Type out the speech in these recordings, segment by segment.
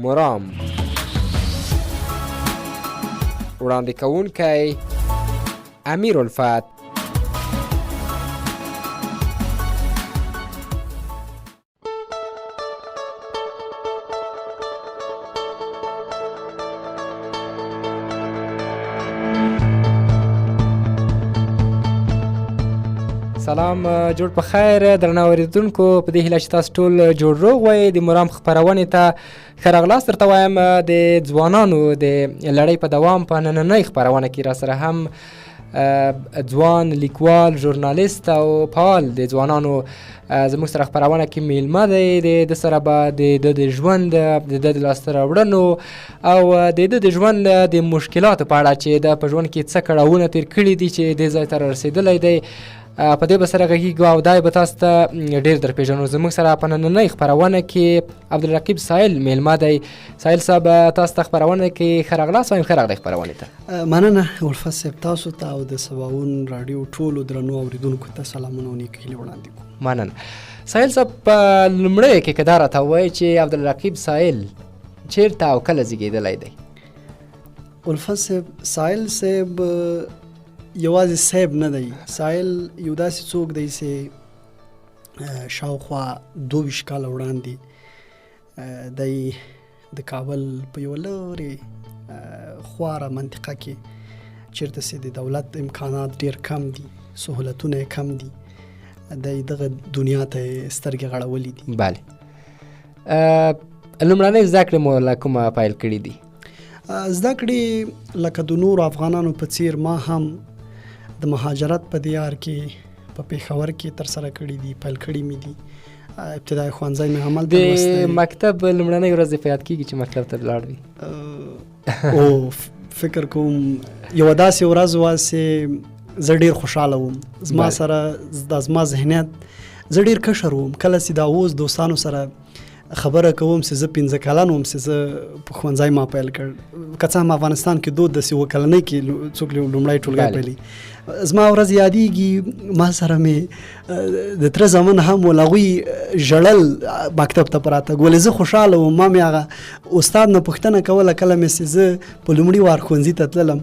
مرام. وړاندې کوونکی امیر الفت. سلام، جوړ په خیر درنه اوریدونکو. په دې هیله چې تاسو ټول جوړ روغ وئ. د مرام خپرونې ته ښه راغلاست درته وایم. د ځوانانو د لړۍ په دوام په نننۍ خپرونه کې راسره هم ځوان لیکوال، ژورنالیست او فعال د ځوانانو زموږ سره خپرونه کې میلمه دی. د سره به د ده د ژوند، د ده د لاسته راوړنو او د ده د ژوند د مشکلاتو په اړه چې د په ژوند کې څه کړاوونه تیر کړي دي چې دې ځای ته رارسېدلی دی، په دې به سره غږیږو او دا به تاسو ته ډېر در پېژنو. زموږ سره په نننۍ خپرونه کې عبدالرقیب سایل میلمه دی. سایل صاحب، تاسو ته خپرونه کې ښه راغلاست. وایم ښه راغلی خپرونې ته. مننه الفت صاحب، تاسو ته او د سباوون راډیو ټولو درنو اورېدونکو ته سلامونه او نیکې هیلې وړاندې کوم. مننه. سایل صاحب، په لومړیو کې که دا راته ووایې چې عبدالرقیب سایل چېرته او کله زیږېدلی دی؟ الفت صاحب، سایل صاحب یوازې صاحب نه دی. سایل یو داسې څوک دی چې شاوخوا 22 کاله وړاندې دی د کابل په یوه لرې خواره منطقه کې چېرته چې د دولت امکانات ډېر کم دي، سهولتونه یې کم دي، دی دغه دنیا ته یې سترګې غړولې دي. بله. لومړنۍ زده کړې مو له کومه پیل کړي دي؟ زده کړې لکه د نورو افغانانو په څیر ما هم د مهاجرت په دیار کې په پېښور کې ترسره کړي دي، پیل کړي مې دي. ابتدایي ښوونځی مې هملته لوستی. د مکتب لومړنۍ ورځ دې په یاد کېږي چې مکتب ته لاړ وي؟ او فکر کوم یوه داسې ورځ وه چې زه ډېر خوشحاله وم. زما سره زما ذهنیت، زه ډېر کشر وم. کله چې دا اوس دوستانو سره خبره کوم چې زه 15 کلن وم چې زه په ښوونځی ما پیل کړ. که څه هم افغانستان کې دود د 7 کلنۍ کې څوک لومړی ټولګی پیلي. زما ورځ یادېږي، ما سره مې د تره زامن هم ول، هغوی ژړل مکتب ته په راتګ. ولې زه خوشحاله وم. ما مې هغه استاد نه پوښتنه کوله کله مې چې زه په لومړي وار ښوونځي ته تللم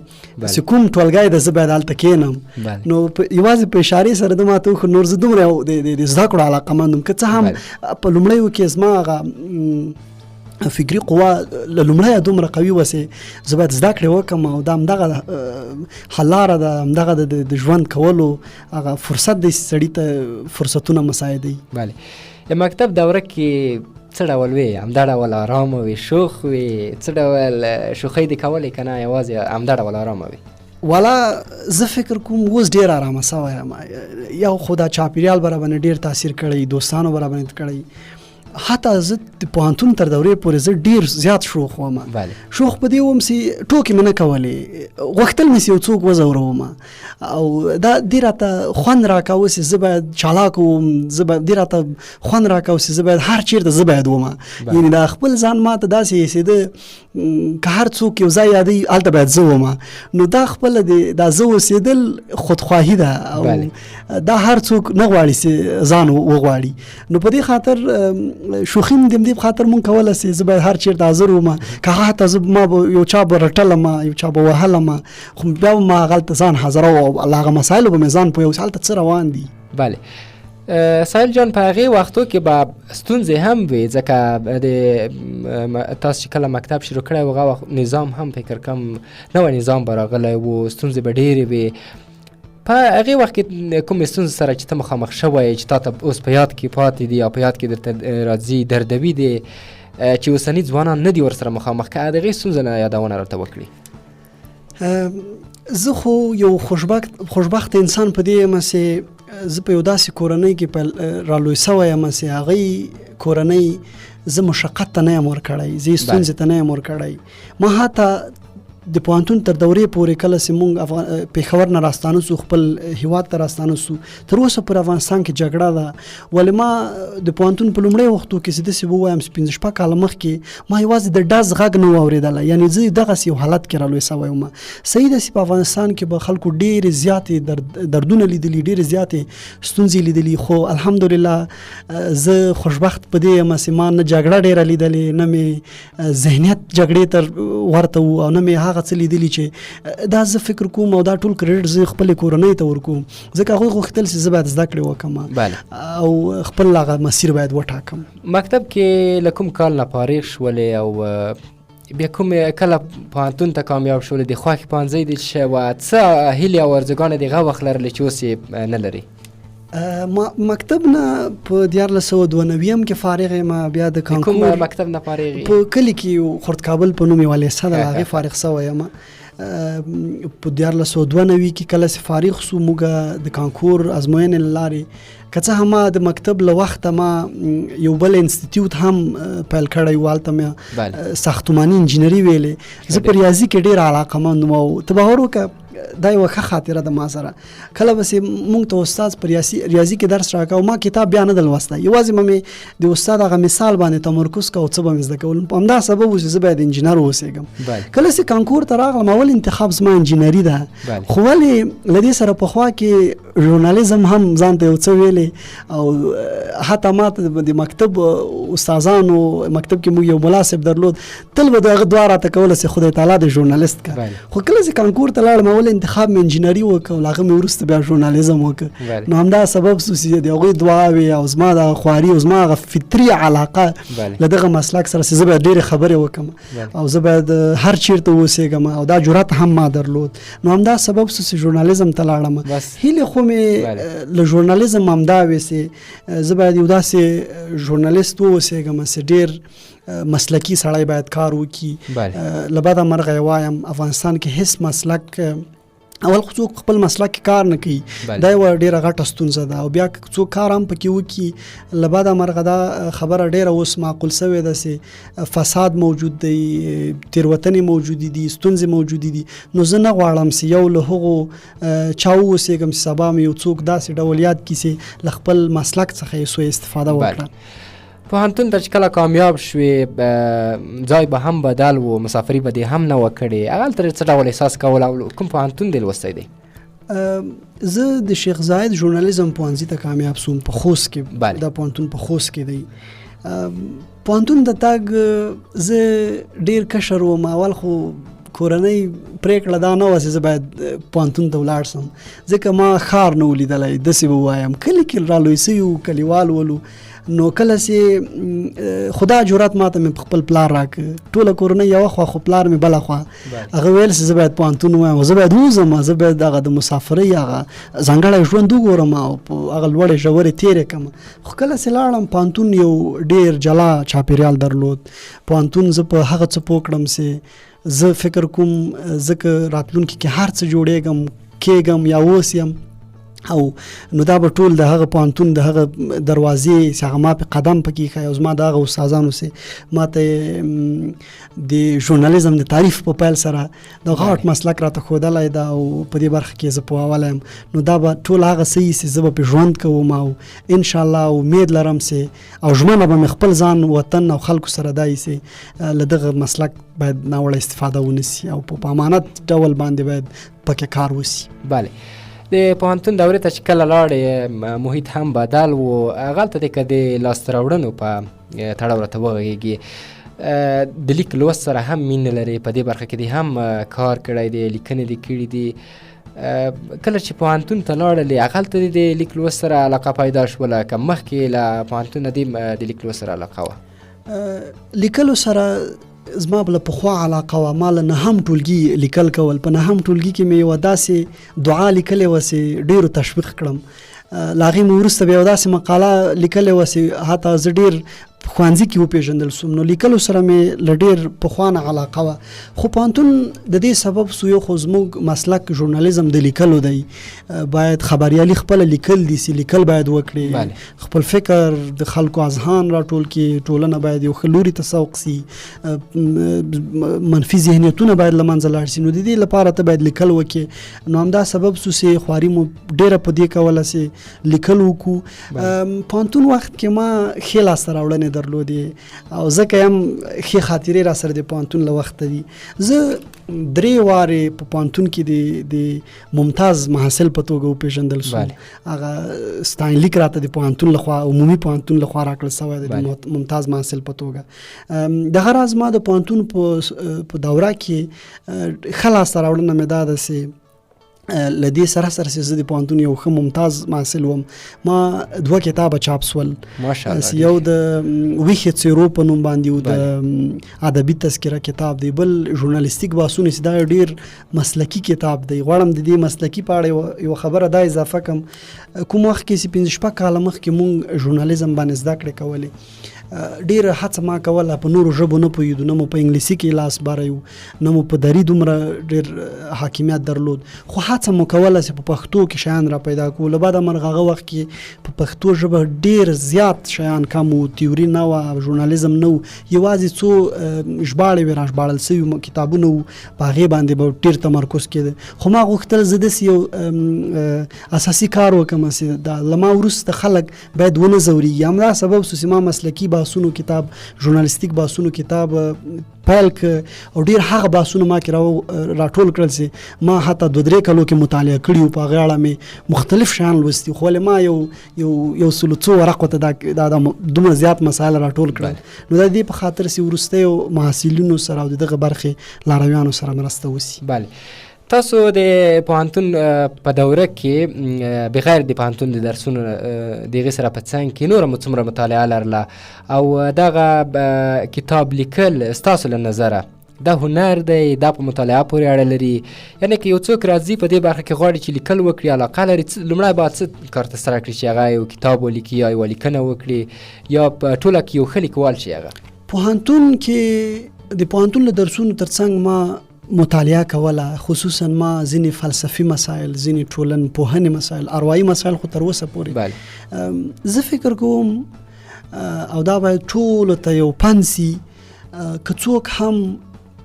چې کوم ټولګی ده زه باید هلته کښېنم. نو یوازې په اشارې سره ده ما ته وښود. نور زه دومره د زده کړو علاقمند وم. که څه هم په لومړیو کې زما هغه فکري قوه له لومړیه دومره قوي وه چې زه باید زده کړې وکړم او دا همدغه حل لاره ده، همدغه د ژوند کولو هغه فرصت دی چې سړي ته فرصتونه مساعدوي. بله. د مکتب دوره کې څه ډول وې؟ همدا ډول ارامه وې، شوخ وې؟ څه ډول شوخۍ دې کولې که نه یوازې همدا ډول ارامه وې؟ والا زه فکر کوم اوس ډېر ارامه سوی یم. یو خو دا چاپېریال به راباندې ډېر تاثیر کړی، دوستانو به راباندې کړی. حتی زه د پوهنتون تر دورې پورې زه ډېر زیات شوخ وم. شوخ په دې وم چې ټوکې مې نه کولې، غوښتل مې چې یو څوک وځوروم او دا دې راته خوند راکاوه چې زه باید چالاک وم. دې راته خوند راکاوه چې زه باید هر چېرته زه باید وم. یعنې دا خپل ځان ما ته داسې اېسېده که هر څوک یو ځای یادوي هلته باید زه وم. نو دا خپله دا زه اوسېدل خودخواهي ده او دا هر څوک نه غواړي چې ځان وغواړي. نو په دې خاطر شوخي مې د همدې په خاطر مونږ کوله چې زه باید هر چېرته حاضر وم. که هغه حتی ما به یو چا به رټلم، یو چا به وهلم، خو بیا به ما هغلته ځان حاضروه او له هغه مسایلو به مې ځان پوهیو چې هلته څه روان دي. بله. سایل جان، په هغې وختو کې به ستونزې هم وې، ځکه تاسو چې کله مکتب شروع کړی و هغه وخت نظام هم فکر کم نوی نظام به راغلی و، ستونزې به ډېرې وې. په هغې وخت کې کومې ستونزې سره چې ته مخامخ شوی چې تا ته اوس په یاد کې پاتې دي او په یاد کې درته راځي، دردوي دي چې اوسني ځوانان نه دي ورسره مخامخ، که د هغې ستونزه نه یادونه راته وکړي؟ زه خو یو خوشبخت انسان په دې یم چې زه په یو داسې کورنۍ کې رالوی سوی یم چې هغې کورنۍ زه مشقت ته نه یم ورکړی، زه ستونزې ته نه یم ورکړی. ما حتی د پوهنتون تر دورې پورې کله چې موږ پېښور نه راستانه سو خپل هیواد ته راستانه سو تر اوسه پر افغانستان کې جګړه ده ولې ما د پوهنتون په لومړي وختو کې چې داسې ووایم چې 15 کاله مخکې ما یوازې د ډز غږ نه و اورېدلی یعنې زه دغسې یو حالت کې رالوی سوی وم صحیح ده چې په افغانستان کې به خلکو ډېرې زیاتې دردونه لیدلي ډېرې زیاتې ستونزې لیدلي خو الحمدلله زه خوشبخت په دې یم چې ما نه جګړه ډېره لیدلې نه مې ذهنیت جګړې ته ورته و او نه مې هغه څه لیدلي چې دا زه فکر کوم او دا ټول کریډټ زه خپلې کورنۍ ته ورکوم ځکه هغوی غوښتل چې زه باید زده کړې وکړم او خپل هغه مسیر باید وټاکم. مکتب کې له کوم کال نه فارغ شولې او بیا کوم کله پوهنتون ته کامیاب شولې د خوښې پوهنځی دې شوه څه هیلې او ارزوګانې د هغه وخت لرلې چې اوس یې نه لري؟ مکتب نه په 1992 کې فارغ یم بیا د کانکور کوم مکتب نه فارغ یې؟ په کلي کې خرد کابل په نوم یوه لیسه ده هغې فارغ سوی یم په 1992 کې کله چې فارغ سو موږ د کانکور ازموینې له لارې که څه هم ما د مکتب له وخته ما یو بل انسټیټیوټ هم پیل کړی و هلته مې ساختماني انجینري ویلې زه په ریاضي کې ډېره علاقمند وم او ته باور وکړه دا یوه ښه خاطره ده ما سره کله به چې موږ ته استاد په ریاضي کې درس راکوه ما کتاب بیا نه ده لوستی یوازې به مې د استاد هغه مثال باندې تمرکز کوه او څه به مې زده کول په همدا سبب و چې زه باید انجینر واوسېږم کله چې کانکور ته راغلم اول انتخاب زما انجینري ده خو ولې له دې سره پخوا کې ژورنالیزم هم ځان ته یو څه ویلې او حتی ما ته د مکتب استادانو مکتب کې موږ یو مناسب درلود تل به د هغه دعا راته کوله چې خدای تعالی د ژورنالیست که خو کله چې کانکور ته لاړم اول انتخاب مې انجینري وکړه او له هغه مې وروسته بیا ژورنالیزم وکړه نو همدا سبب سو چې د هغوی دعاوې او زما د خواري او زما هغه فطري علاقه له دغه مسلک سره چې زه باید ډېرې خبرې وکړم او زه باید هر چیرته واوسېږم او دا جرأت هم ما درلود نو همدا سبب سو چې ژورنالیزم ته لاړم هیلې خو مې له ژورنالیزم همدا وې چې زه باید یو داسې ژورنالیست واوسېږم چې ډېر مسلکی سړی باید کار وکړي له بده مرغه یې وایم افغانستان کې هیڅ مسلک اول خو څوک خپل مسلک کې کار نه کوي دا یوه ډېره غټه ستونزه ده او بیا څوک کار هم پکې وکړي له بده مرغه دا خبره ډېره اوس معقول سوې ده چې فساد موجود دی تېروتنې موجودې دي ستونزې موجودې دي نو زه نه غواړم چې یو له هغو چا واوسېږم چې سبا مې یو څوک داسې ډول یاد کړي چې له خپل مسلک څخه یې سوء استفاده وکړه. پوهنتون ته چې کله کامیاب شوې ځای به هم بدل و مسافري به دې هم نه وه کړې هغلته څه ډول احساس کول او کوم پوهنتون دې لوستی دی؟ زه د شیخ زاید ژورنالیزم پوهنځي ته کامیاب سوم په خوست کې دا پوهنتون په خوست کې دی پوهنتون د تګ زه ډېر کشر وم اول خو کورنۍ پرېکړه دا نه وه چې زه باید پوهنتون ته ولاړ سم ځکه ما ښار نه و لیدلی داسې به ووایم کلي کې رالوی سوي وو کلیوال ولو نو کله چې خدا جرأت ما ته مې په خپل پلار راکړه ټوله کورنۍ یوه خوا خو پلار مې بله خوا هغه ویل چې زه باید پوهنتون ووایم زه باید ووځم زه باید هغه د مسافرۍ هغه ځانګړی ژوند وګورم او په هغه لوړې ژورې تېرې کړم خو کله چې لاړم پوهنتون یو ډېر جلا چاپېریال درلود پوهنتون زه په هغه څه پوه کړم چې زه فکر کوم ځکه راتلونکي کې هر څه جوړېږم کېږم یا اوس یم او نو دا به ټول د هغه پوهنتون د هغه دروازې چې هغه ما په قدم پکې ایښی او زما د هغه استادانو چې ما ته د ژورنالیزم د تعریف په پیل سره د غاټ مسلک راته ښودلی ده او په دې برخه کې زه پوهولی یم نو دا به ټول هغه څه وي چې زه به پرې ژوند کوم او انشاءالله امید لرم چې او ژمنه به مې خپل ځان وطن او خلکو سره دا وي چې له دغه مسلک باید ناوړه استفاده ونیسي او په امانت ډول باندې باید پکې کار وسي. بله د پوهنتون دورې ته چې کله لاړې محیط هم بدل و هغلته دی که د لاسته راوړنو په تړاو راته وغږېږي د لیک لوست سره هم مینه لرې په دې برخه کې دی هم کار کړی دی لیکنې دې کړي دي کله چې پوهنتون ته لاړلې هغلته د لیک لوست سره علاقه پیدا شوله که مخکې له پوهنتون نه د لیک لوست سره علاقه وه؟ لیکلو سره زما بله پخوا علاقه وه ما له نهم ټولګي لیکل کول په نهم ټولګي کې مې یوه داسې دعا لیکلې وه چې ډېرو تشویق کړم له هغې مې وروسته بیا یوه داسې مقاله لیکلې وه چې حتی زه ډېر په ښوونځي کې وپېژندل سوم. نو لیکلو سره مې له ډېر پخوانه علاقه وه. خو پوهنتون د دې سبب سو یو خو زموږ مسلک ژورنالیزم د لیکلو دی، باید خبریالي خپله لیکل دي سي، لیکل باید وکړي، خپل فکر د خلکو اذهان راټول کړي، ټولنه باید یو ښه لوري ته سوق سي، منفي ذهنیتونه باید له منځه لاړ سي. نو د دې لپاره ته باید لیکل وکړي. نو همدا سبب سو چې خواري مو ډېره په دې کوله چې لیکل وکړو. پوهنتون وخت کې ما ښې لاسته راوړنې درلودې او ځکه هم ښې خاطرې را سره د پوهنتون له وخته دي. زه 3 وارې په پوهنتون کې د ممتاز محصل په توګه وپېژندل سوم. هغه ستاینلیک راته د پوهنتون لخوا، عمومي پوهنتون لخوا راکړل سوی دی د ممتاز محصل په توګه. دغه راز ما د پوهنتون په دوره کې ښه لاسته راوړنه مې دا ده چې له دې سره سره چې زه د پوهنتون یو ښه ممتاز محصل وم، ما 2 کتابه چاپ سول. یو د ویښې څېرو په نوم باندې و، د ادبي تذکره کتاب دی، بل ژورنالیستیک بحثونه چې دا ډېر مسلکي کتاب دی. غواړم د دې مسلکي په اړه یو خبره دا اضافه کړم. کوم وخت کې چې 5-6 کاله مخکې مونږ ژورنالیزم باندې زده کړې کولې، ډېره هڅه ما کوله، په نورو ژبو نه پوهېدو، نه مو په انګلیسي کې لاس باری و، نه مو په دري دومره ډېر حاکمیت درلود، خو هڅه مو کوله چې په پښتو کې شیان را پیدا کړو. له بعده مرغه هغه وخت کې په پښتو ژبه ډېر زیات شیان کم و، تیوري نه وه، ژورنالیزم نه و، یوازې څو ژباړې وې را ژباړل سوي کتابونه و، په هغې باندې به ډېر تمرکز کېده. خو ما غوښتل زه داسې یو اساسي کار وکړم چې له ما وروسته خلک باید ونه ځورېږي. همدا سبب سو چې ما مسلکي بحثونو کتاب، ژورنالیستیک بحثونو کتاب پیل که او ډیر هغه بحثونه ما کې راټول کړل چې ما حتی 2-3 کالو کې مطالعه کړي او په هغه اړه مې مختلف شیان لوستي، خو ما یو سلو څو ورقو ته دا دومره زیات مسایل راټول کړل. نو د دې په خاطر چې وروستیو محصلینو سره او دغه برخې لارویانو سره مرسته وسي. بله، تاسو د پوهنتون په دوره کې بغیر د پوهنتون د درسونو دغې سره په څنګ کې نوره مو څومره مطالعه لرله او دغه کتاب لیکل ستاسو له نظره دا هنر دی، دا په مطالعه پورې اړه لري؟ یعنې که یو څوک راځي په دې برخه کې غواړي چې لیکل وکړي، علاقه لري، لومړی باید څه کار ترسره کړي چې هغه یو کتاب ولیکي یا یوه لیکنه وکړي یا په ټوله کې یو ښه لیکوال شي؟ هغه پوهنتون کې د پوهنتون له درسونو ترڅنګ ما مطالعه کوله، خصوصا ما ځینې فلسفي مسایل، ځینې ټولنپوهنې مسایل، اروايي مسایل خو تر اوسه پورې زه فکر کوم او دا باید ټولو ته یو پند سي، که څوک هم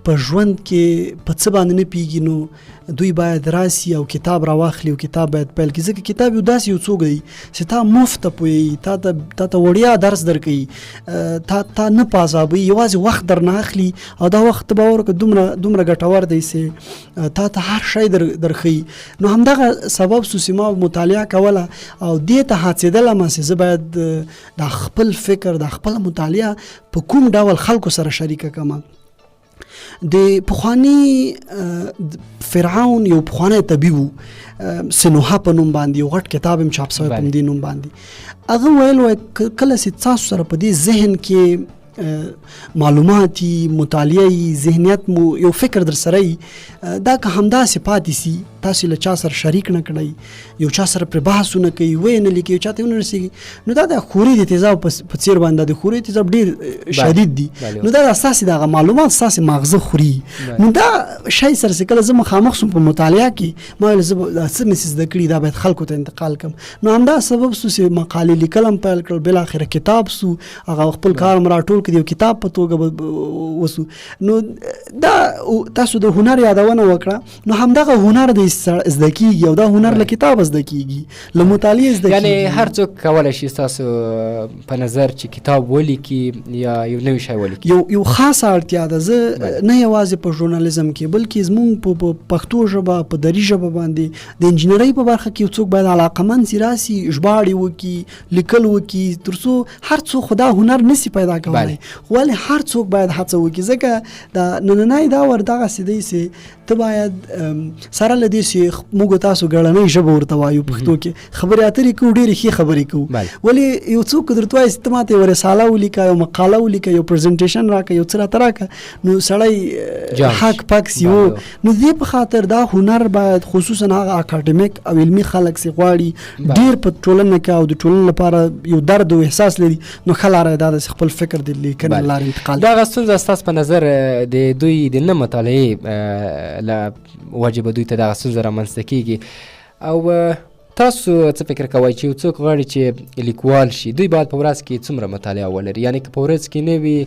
په ژوند کې په څه باندې نه پوهېږي نو دوی باید راسي او کتاب راواخلي او کتاب باید پیل کړي، ځکه کتاب یو داسې یو څوک دی چې تا مفته پوهوي، تا ته وړیا درس درکوي، تا نه په عذابوي، یوازې وخت درنه اخلي او دا وخت ته باور وکړه دومره ګټور دی چې تا ته هر شی درښیي. نو همدغه سبب سو چې ما مطالعه کوله او دې ته هڅېدلم چې زه باید د خپل فکر، د خپله مطالعه په کوم ډول خلکو سره شریکه کړم. د پخوانی فرعون یو پخوانی طبیب و، سنوحه په نوم باندې یو غټ کتاب هم چاپ شوی په دې نوم باندې. هغه ویل کله چې تاسو سره په دې ذهن کې معلوماتي، مطالعه، ذهنیت مو یو فکر در سره دا که همداسې پاتې سي، تاسو له چا سره شریک نه کړئ، یو چا سره پرې بحث نه کوي، ویې نه لیکي، یو چا ته ونه رسېږي، نو دا د خوري د تیزاب په څېر باندې د خوري تیزاب ډېر شدید دي، نو دا د ستاسې دغه معلومات ستاسې ماغزه خوري. نو دا شی سره چې کله زه مخامخ سوم په مطالعه کې، ما ویل زه به څه مې زده کړي دا باید خلکو ته انتقال کړم. نو همدا سبب سو چې مقالې لیکل هم پیل کړل، بالاخره کتاب سو، هغه خپل کار م راټول کړ، یو کتاب په توګه وسو. نو دا تاسو د هنر یادونه وکړه، نو همدغه هنر د زده کیږي او دا هنر له کتاب زده کیږي، له مطالعې زده کیږي. یعنی هر څوک کولی شي ستاسو په نظر چې کتاب ولیکي یا یو نوی شی ولیکي؟ یو خاصه اړتیا ده. زه نه یوازې په ژورنالیزم کې بلکې زمونږ په پښتو ژبه، په دري ژبه باندې د انجینرۍ په برخه کې یو څوک باید علاقمند سي، راسي ژباړې وکړي، لیکل وکړي، تر څو هر څوک خو دا هنر نسي پیدا کولی. غواړي ولې هر څوک باید هڅه وکړي ځکه د نننی دور دغسې دی چې ته باید سره له دې چې موږ تاسو ګړنۍ ژبه ورته وایو پښتو کې خبرې اترې کوو ډېرې ښې خبرې کوو ولې یو څوک درته وایي چې ته ماته یوه رساله ولیکه یو مقاله ولیکه یو پرزنټیشن راکړه یو څه راته راکړه نو سړی حق پکس یو نو دې په خاطر دا هنر باید خصوصا هغه اکاډمیک او علمي خلک چې غواړي ډېر په ټولنه کې او د ټولنې لپاره یو درد او احساس لري نو ښه لاره دا ده چې خپل فکر د لیکنې لارې انتقال دغه ستونزه ستاسو په نظر د دوی د نه مطالعې له وجې به دوی ته دغه ستونزه رامنځته کېږي او تاسو څه فکر کوئ چې یو څوک غواړي چې لیکوال شي دوی باید په ورځ کې څومره مطالعه ولري یعنې که په ورځ کې نه وي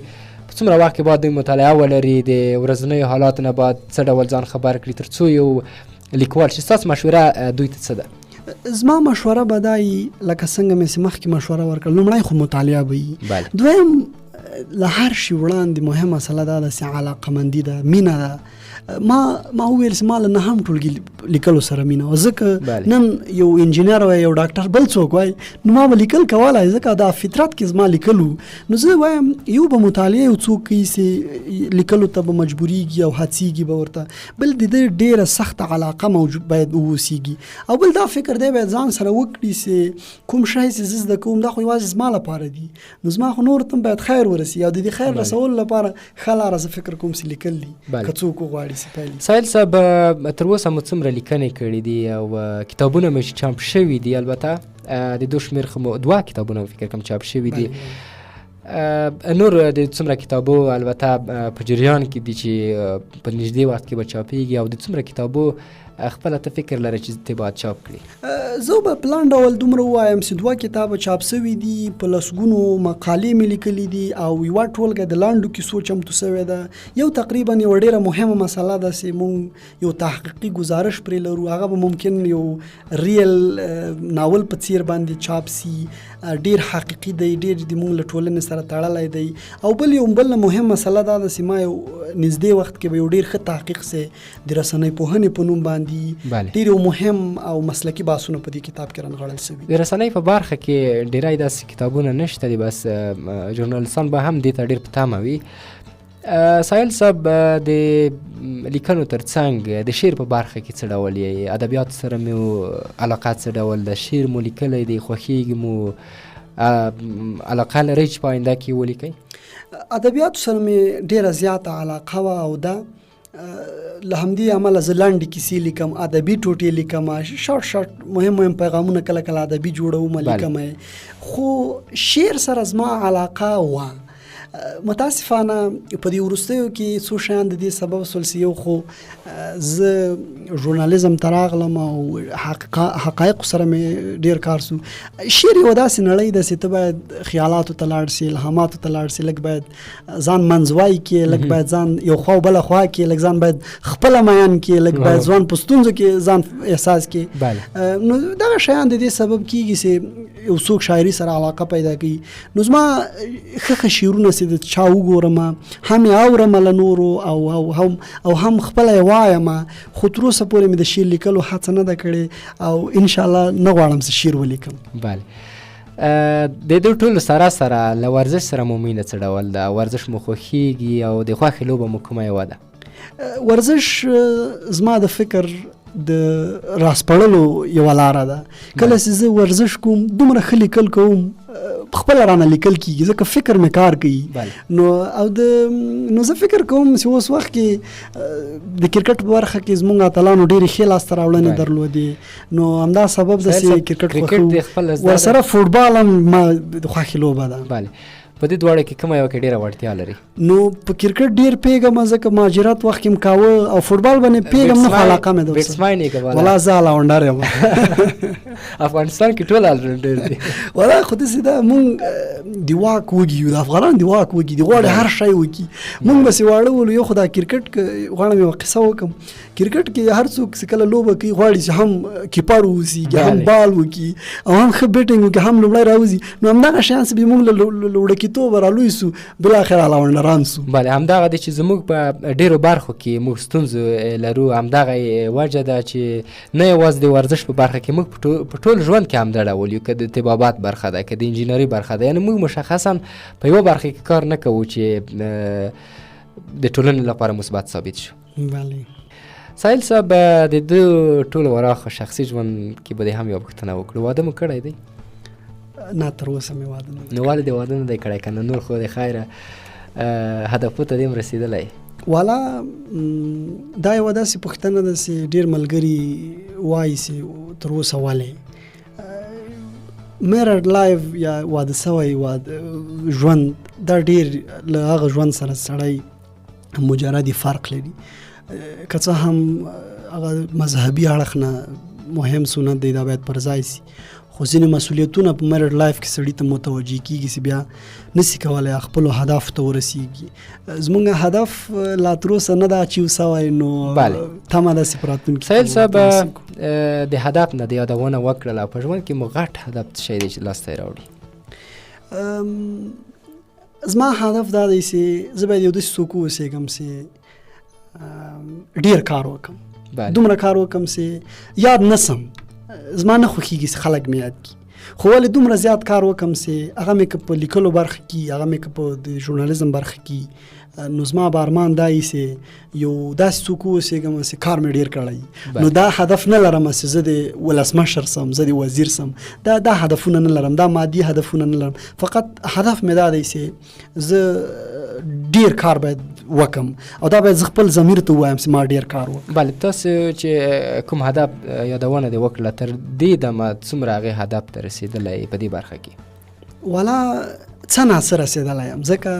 په څومره وخت کې باید دوی مطالعه ولري د ورځنیو حالاتو نه باید څه ډول ځان خبر کړي تر څو یو لیکوال شي ستاسو مشوره دوی ته څه ده زما مشوره به دا وي لکه څنګه مې چې مخکې مشوره ورکړل لومړی خو مطالعه به وي دویم له هر شي وړاندې مهمه مسله دا ده چې علاقهمندي ده مینه ده ما وویل چې ما له نه هم ټولګي لیکلو سره مینه وه ځکه نن یو انجینر وای یو ډاکټر بل څوک وای نو ما به لیکل کولی ځکه دا فطرت کې زما لیکلو نو زه وایم یو به مطالعه یو څوک کوي چې لیکلو ته به مجبوریږي او هڅیږي به ورته بل د دې ډېره سخته علاقه موجود باید واوسیږي او بل دا فکر دی باید ځان سره وکړي چې کوم شی چې زه زده کوم دا خو یوازې زما لپاره دي نو زما خو نور ته باید خیر ورسي او د دې خیر رسولو لپاره ښه لاره زه فکر کوم چې لیکل دي که څوک وغواړي سایل صاحب تر اوسه مو څومره لیکنې کړي دي او کتابونه مې چې چاپ شوي دي البته د دو شمېر خو مو 2 کتابونه فکر کوم چاپ شوي دي نور د څومره کتابو البته په جریان کې دي چې په نږدې وخت کې به چاپېږي او د څومره کتابو خپله ته فکر لري چې ته باید چاپ کړي زه به پلان ډول دومره ووایم چې 2 کتابه چاپ سوي دي په لسګونو مقالې مې لیکلي دي او یوه ټولګه د لاندو کیسو چمتو سوې ده یو تقریبا یوه ډېره مهمه مسله ده چې مونږ یو تحقیقي گزارش پرې لرو هغه به ممکن یو ریل ناول په څیر باندې چاپ سي ډېر حقیقي دی ډېر د مونږ له ټولنې سره تړلی دی او بل مهم مسله دا ده چې ما یو نږدې وخت کې به یو ډېر ښه تحقیق سي د رسنۍ پوهنې په نوم ډېر مهم او مسلکي بحثونه په دې کتاب کې رانغاړل شوي د رسنۍ په برخه کې ډېری داسې کتابونه نشته دي بس ژورنالستان به هم دې ته ډېر په تمه وي سایل صاحب د لیکنو تر څنګ د شعر په برخه کې څه ډول یې ادبیات سره مو علاقه څه ډول د شعر مو لیکلی دی خوښیږي مو علاقه لرئ چې په آینده کې ولیکئ ادبیاتو سره مې ډېره زیاته علاقه وه او دا له همدې امله زه لنډې کیسې لیکم ادبي ټوټې لیکم شارټ مهم پیغامونه کله کله ادبي جوړوم لیکم خو شعر سره زما علاقه وه متاسفانه په دې وروستیو کې څو شیان د دې سبب شول چې یو خو زه ژورنالیزم ته راغلم او حقایقو سره مې ډېر کار سو شعر یوه داسې نړۍ ده چې ته باید خیالاتو ته لاړ سي الهاماتو ته لاړ سي لږ باید ځان منځوی کړې لږ باید ځان یو خوا او بله خوا کړې لږ ځان باید خپله میان کړې لږ باید ځوان په ستونزو کې ځان احساس کړې نو دغه شیان د دې سبب کېږي چې یو څوک شاعري سره علاقه پیدا کوي نو زما ښه شعرونه د چا وګورم هم یې اورم له نورو او هم خپله یې وایم خو تر اوسه پورې مې د شعر لیکلو هڅه نه ده کړې او انشاءالله نه غواړم چې شعر ولیکم د دې ټولو سره له ورزش سره مو مینه څه ډول ده ورزش مو خوښیږي او د خوښې لوبه مو کومه یوه ده ورزش زما د فکر د راسپړلو یوه لاره ده کله چې زه ورزش کوم دومره ښه لیکل کوم خپله رانه لیکل کېږي ځکه فکر مې کار کوي نو زه فکر کوم چې اوس وخت کې د کرکټ په برخه کې زموږ اتلانو ډېرې ښې لاسته راوړنې درلودې نو همدا سبب ده چې کرکټ خوښوم ورسره فوټبال هم ما د خوښې لوبه ده په دې دواړو کې کومه یوه کې ډېره وړتیا لري نو په کرکټ ډېر پیږم ځکه مهاجرت وخت کې م کاوه او فوټبال باندې پیږم نه خو علاقه مې ده بیټسمین یې که والله زه آلراونډر یم افغانستان کې ټول آلراونډر دي والله خو داسې ده مونږ د واک وږي یو د افغانان د واک وږي دي غواړي هر شی وکړي مونږ بسې واړه ولو یو خو دا کرکټ غواړم یوه قصه وکړم کرکټ کې هر څوک چې کله لوبه کوي غواړي چې هم کیپر واوسي هم بال وکړي او هم ښه بیټینګ وکړي هم لومړی راوځي نو همدغه شیان چې به مونږ له وړکي سړیتوب رالوی سو بالاخره لاونډران سو. بله همدغه دی چې زموږ په ډېرو برخو کې موږ ستونزو لرو. همدغه وجه ده چې نه یوازې د ورزش په برخه کې موږ په ټول ژوند کې همدا ډول یو، که د طبابت برخه ده که د انجینري برخه ده، یعنې موږ مشخصا په یوه برخه کې کار نه کوو چې د ټولنې لپاره مثبت ثابت شو. بله ساحل صاحب د دو ټولو وراخه شخصي ژوند کې به دې هم یوه پوښتنه وکړو، واده مو کړی دی؟ نه تر اوسه مې واده نه. نو ولې دې واده نه دی کړی؟ که نه نور خو د خیره هدفو ته دې هم رسېدلی؟ والا دا یوه داسې پوښتنه ده چې ډېر ملګري وایي چې تر اوسه ولې میرډ لایف یا واده سوی ژوند دا ډېر له هغه ژوند سره سړی مجردي فرق لري. که څه هم هغه مذهبي اړخ نه مهم سنت دی دا باید پر ځای سي، خو ځینې مسؤلیتونه په میرډ لایف کې سړي ته متوجه کېږي چې بیا نسي کولی خپلو هدف ته ورسېږي. زموږ هدف لا تر اوسه نه ده اچیو سوی، نو تمه ده چې په راتلونکي سهیل صاحب د هدف نه د یادونه وکړله او په ژوند کې مو غټ هدف څه شی دی چې لاسته یې راوړي؟ زما هدف دا دی چې زه باید یو داسې څوک واوسېږم چې ډیر کار وکم، دومره کار وکم چې یاد نسم. زما نه خوښیږي چې خلک مې یاد کړي، خو ولې دومره زیات کار وکم چې هغه مې که په لیکلو برخه کې، هغه مې که په د ژورنالیزم برخه کې، نو زما به ارمان دا وي چې یو داسې څوک واوسېږم چې کار مې ډېر کړی. نو دا هدف نه لرم چې زه د ولسمشر سم، زه د وزیر سم، دا هدفونه نه لرم، دا مادي هدفونه نه لرم. فقط هدف مې دا دی چې زه ډیر کار باید وکم او دا باید زه خپل ضمیر ته ووایم چې ما ډیر کار وکړم. بله تاسو چې کوم هدف یادونه دې وکړله تر دې دمه څومره هغې هدف ته رسېدلی په دې برخه کې؟ والا څه ناڅه رسېدلی یم، ځکه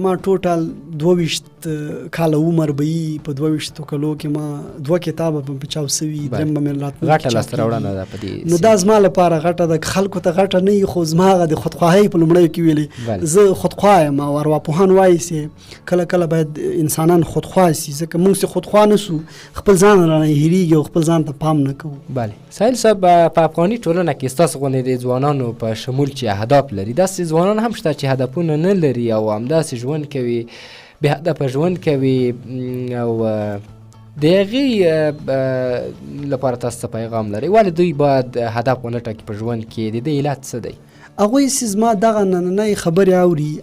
ما ټوټل 22 کاله عمر به وي. په 22 کالو کې ما 2 کتابه په چاپ سوي، درېیم به مې غټه لاسته راوړنه ده په دې. نو دا زما لپاره غټه ده، خلکو ته غټه نه وي، خو زما هغه د خودخواهۍ په لومړیو کې ویلې زه خودخواه یم. او ارواپوهان وایي چې کله کله باید انسانان خودخواه سي، ځکه موږ چې خودخواه نه سو خپل ځان رانه هېرېږي او خپل ځان ته پام نه کوو. بله سهیل صاحب په افغاني ټولنه کې ستاسو غوندې د ځوانانو په شمول چې اهداف لري، داسې ځوانان هم شته چې هدفونه نه لري او همداسې ژوند کوي، بې هدفه ژوند کوي. او د هغې لپاره تاسو څه پیغام لرئ؟ ولې دوی باید هدف ونه ټاکي په ژوند کې؟ د دې علت څه دی؟ هغوی چې زما دغه نننۍ خبرې اوري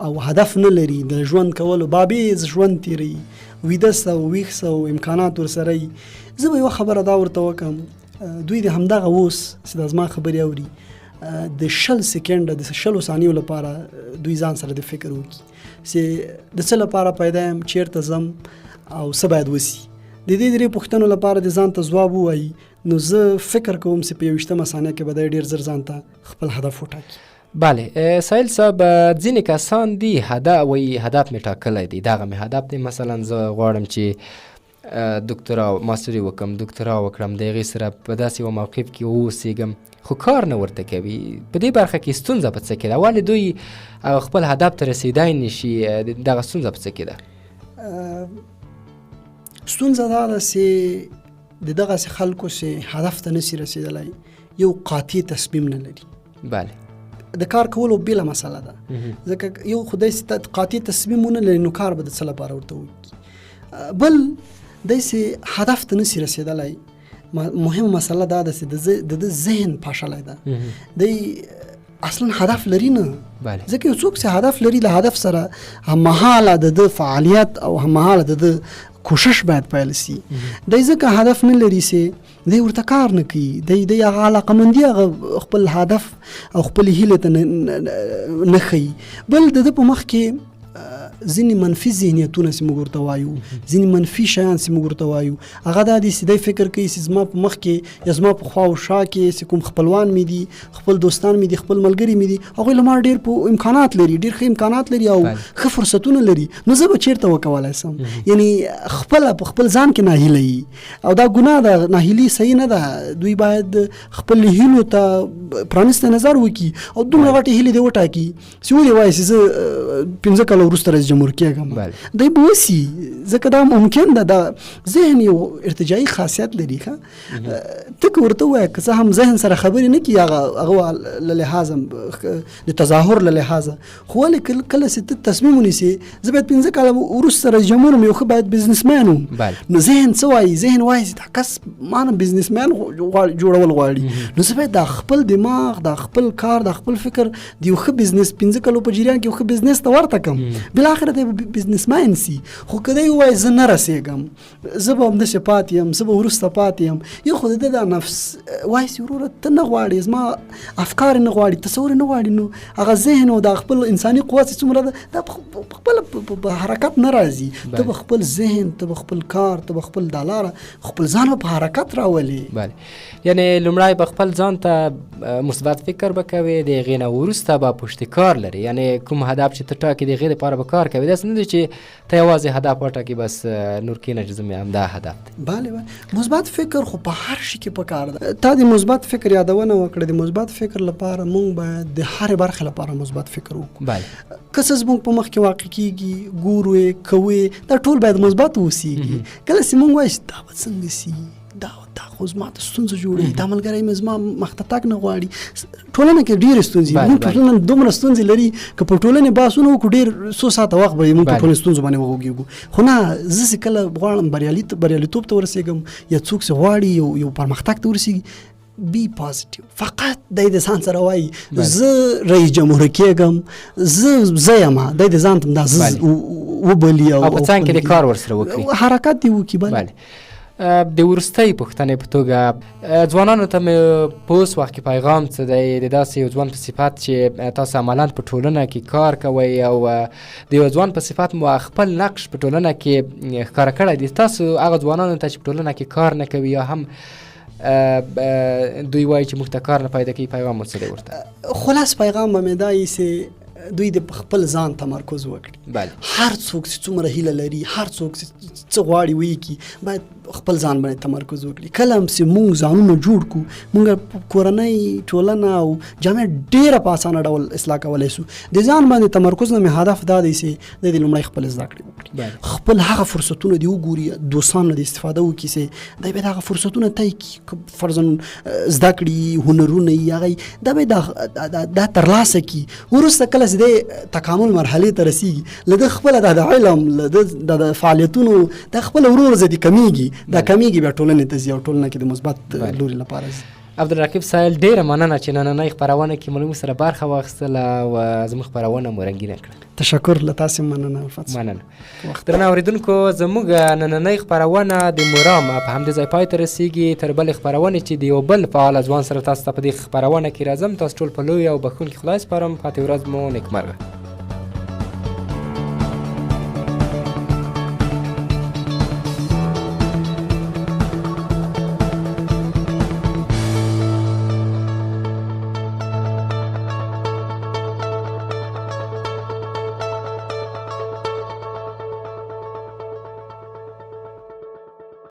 او هدف نه لري د ژوند کولو، بابیز ژوند تېروي، ویده سه او ویښ سه او امکانات ورسره وي، زه به یوه خبره دا ورته وکړم، دوی د همدغه اوس چې دا زما خبرې اوري د 20 سکنډه د 20 ثانیو لپاره دوی ځان سره د فکر وکړي چې د څه لپاره پیدا یم، چیرته ځم او څه باید وسي. د دې درې پوښتنو لپاره د ځان ته ځواب ووایي، نو زه فکر کوم چې په 21مه ثانیه کې به دی ډېر زر ځان ته خپل هدف وټاکي. بله سهیل صاحب ځینې کسان دي وایي هدف مې ټاکلی دی، دغه مې هدف دی، مثلا زه غواړم چې دکترا ماستري وکړم، دکترا وکړم، د هغې سره په داسې یوه موقف کې واوسېږم، خو کار نه ورته کوي. په دې برخه کې ستونزه په څه کې ده؟ ولې دوی خپل هدف ته رسېدای نشي؟ دغه ستونزه په څه کې ده؟ ستونزه دا ده چې د دغسې خلکو چې هدف ته نسي رسېدلی یو قاطع تصمیم نه لري. بله د کار کولو بېله مسله ده، ځکه یو خو داسې قاطع تصمیم ونه لري نو کار به د څه لپاره ورته وکړي. بل داسې هدف ته نسي رسېدلی مهمه مسله دا ده چې د ده ذهن پاشلی ده، دی اصلا هدف لري نه. ځکه یو څوک چې هدف لري له هدف سره هممهاله د ده فعالیت او هممهاله د ده کوشش باید پیل سي. دی ځکه هدف نه لري چې دی ورته کار نه کوي، دی هغه علاقمندي هغه خپل هدف او خپل هیلې ته نه ښیي. بل د ده په مخ کې ځینې منفي ذهنیتونه چې موږ ورته وایو، ځینې منفي شیان چې موږ ورته وایو، هغه دا دي چې دی فکر کوي چې زما په مخ کې یا زما په خوا او شا کې چې کوم خپلوان مې دي، خپل دوستان مې دي، خپل ملګري مې دي، هغوی له ما ډېر امکانات لري، ډېر ښه امکانات لري او ښه فرصتونه لري، نو زه به چېرته وکولی سم؟ یعنې خپله په خپل ځان کې ناهیله یي او دا ګناه ده، ناهیلي صحیح نه ده. دوی باید خپل هیلو ته پرانیستی نظر وکړي او دومره غټې هیلې دې وټاکي چې ولې وایي چې زه 15 کاله وروسته جمهور کېږم دی به وسي ځکه دا ممکن ده دا ذهن یو ارتجاعي خاصیت لري ښه ته که ورته ووایه که څه هم ذهن سره خبرې نه کړي هغه له لحاظه د تظاهر له لحاظه خو ولې کله چې ته تصمیم ونیسې زه باید 15 کاله وروسته رئیس جمهور یم یو ښه باید بزنسمین وم نو ذهن څه وایي ذهن وایي چې دا کس مانه بزنسمین جوړول غواړي نو زه باید دا خپل دماغ دا خپل کار دا خپل فکر د یو ښه بزنس 15 کالو په جریان کې یو ښه بزنس ته ورته کړم بالاخره دی به بزنسمین سي خو که دی ووایي زه نه رسېږم زه به همداسې پاتې یم زه به وروسته پاتې یم یو خو د ده دا نفس وایي چې وروره ته نه غواړې زما افکار نه غواړي تصور نه غواړي نو هغه ذهن او دا خپل انساني قوت چې څومره ده دا خپل په حرکت نه راځي ته به خپل ذهن ته به خپل کار ته به خپل دا لاره خپل ځان به په حرکت راولي یعنې لومړی به خپل ځان ته مثبت فکر به کوې د هغې نه وروسته به پشتکار لري یعنې کوم هدف چې ته ټاکې د هغې دپاره به کار کوې داسې نه دی چې ته یوازې هدف وټاکې بس نور کینه چې زه مې همدا هدف دی بله مثبت فکر خو په هر شي کې پکار ده تا د مثبت فکر یادونه وکړه د مثبت فکر لپاره موږ باید د هرې برخې لپاره مثبت فکر وکړو که څه زموږ په مخ کې واقع کېږي ګورو یې کوو دا ټول باید مثبت اوسېږي کله چې موږ وایو چې دا به څنګه سي دا خو زما ته ستونزه جوړوي دا ملګری مې زما مخ ته تګ نه غواړي ټولنه کې ډېرې ستونزې موږ ټولنه دومره ستونزې لري که په ټولنې بحثونه وکړو ډېر څو ساعته وخت به موږ په ټولنې ستونزو باندې وغږېږو خو نه زه چې کله غواړم بریالیتوب ته ورسېږم یا څوک چې غواړي یو پرمختګ ته ورسېږي بی پازیټیو فقط دی د ځان سره وایي زه رئیس جمهور کېږم زه یم دی د ځان ته دا زه وبلي او په څنګ کې د کار ورسره وکړي حرکت دې وکړي بله د وروستۍ پوښتنې په توګه ځوانانو ته مې په اوس وخت کې پیغام څه دی د داسې یو ځوان په صفت چې تاسو عملاً په ټولنه کې کار کوئ او د یو ځوان په صفت مو خپل نقش په ټولنه کې ښکاره کړی دی تاسو هغه ځوانانو ته چې په ټولنه کې کار نه کوي یا هم دوی وایي چې موږ ته کار نه پیدا کوي پیغام څه دی ورته خلاص پیغام به مې دا وي چې دوی د خپل ځان تمرکز وکړي هر څوک چې څومره هیله لري هر څوک چې څه غواړي ویې کړي باید خپل ځان باندې تمرکز وکړي کله هم چې موږ ځانونه جوړ کړو موږ کورنۍ ټولنه او جامعه ډېره په اسانه ډول اصلاح کولی شو د ځان باندې تمرکز نه مې هدف دا دی چې دی د لومړی خپل زده کړې وکړي خپل هغه فرصتونه دې وګوري دوستانو دې استفاده وکړي چې دی باید هغه فرصتونه طی کړي فرضاً زده کړي هنرونه یې هغه دا باید دا ترلاسه کړي وروسته کله چې دی تکامل مرحلې ته رسېږي له ده خپله د علم له د فعالیتونو دا خپله ورو ورو زه کمیږي دا کمیږي بیا ټولنې ته ځي او ټولنه کې د مثبت لوري لپاره ځي عبدالرقیب صاحب ډېره مننه چې نننۍ خپرونه کې مو سره برخه واخیستله او زموږ خپرونه مو رنګینه کړه تشکر له تاسې مننه مننه درنو اورېدونکو زموږ نننۍ خپرونه د مرام په همدې ځای پای ته رسېږي تر بلې خپرونې چې د یو بل فعاله ځوان سره تاسو ته په دې خپرونه کې راځم تاسو ټول په لوی او بښونکي خدای سپارم پاتې ورځ مو نیکمرغه